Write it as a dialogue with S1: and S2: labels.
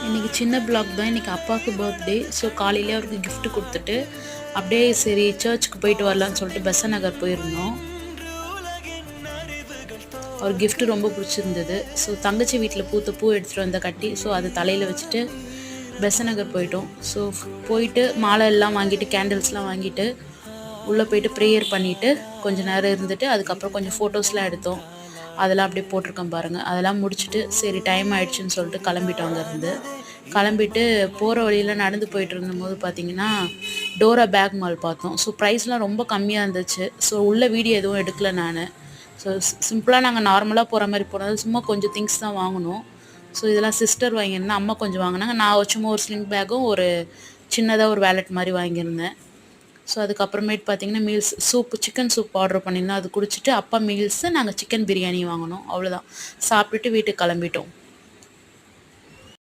S1: இன்றைக்கி சின்ன பிளாக் தான். இன்றைக்கி அப்பாவுக்கு பர்த்டே. ஸோ காலையிலே அவருக்கு கிஃப்ட் கொடுத்துட்டு அப்படியே சரி சர்ச்சுக்கு போயிட்டு வரலான்னு சொல்லிட்டு பெசன் நகர் போயிருந்தோம். அவர் கிஃப்ட்டு ரொம்ப பிடிச்சிருந்தது. ஸோ தங்கச்சி வீட்டில் பூத்த பூ எடுத்துகிட்டு வந்த கட்டி, ஸோ அது தலையில் வச்சுட்டு பெசன் நகர் போயிட்டோம். ஸோ போயிட்டு மாலை எல்லாம் வாங்கிட்டு கேண்டில்ஸ்லாம் வாங்கிட்டு உள்ளே போயிட்டு ப்ரேயர் பண்ணிவிட்டு கொஞ்சம் நேரம் இருந்துட்டு அதுக்கப்புறம் கொஞ்சம் ஃபோட்டோஸ்லாம் எடுத்தோம். அதெல்லாம் அப்படியே போட்டிருக்கேன் பாருங்கள். அதெல்லாம் முடிச்சுட்டு சரி டைம் ஆயிடுச்சுன்னு சொல்லிட்டு கிளம்பிட்டோம். அங்கேருந்து கிளம்பிட்டு போகிற வழியில் நடந்து போயிட்டு இருந்தபோது பார்த்திங்கன்னா டோரா பேக் மால் பார்த்தோம். ஸோ ப்ரைஸ்லாம் ரொம்ப கம்மியாக இருந்துச்சு. ஸோ உள்ள வீடியோ எதுவும் எடுக்கல நான். ஸோ சிம்பிளாக நாங்கள் நார்மலாக போகிற மாதிரி போனது, சும்மா கொஞ்சம் திங்ஸ் தான் வாங்கினோம். ஸோ இதெல்லாம் சிஸ்டர் வாங்கியிருந்தேன், அம்மா கொஞ்சம் வாங்கினாங்க. நான் சும்மா ஒரு ஸ்லிங் பேக்கும் ஒரு சின்னதாக ஒரு வேலெட் மாதிரி வாங்கியிருந்தேன். ஸோ அதுக்கப்புறமேட்டு பார்த்திங்கன்னா meals soup, chicken soup order பண்ணியிருந்தோம். அது குடிச்சிட்டு அப்பா மீல்ஸு, நாங்கள் சிக்கன் பிரியாணி வாங்கினோம். அவ்வளோதான். சாப்பிட்டுட்டு வீட்டுக்கு கிளம்பிட்டோம்.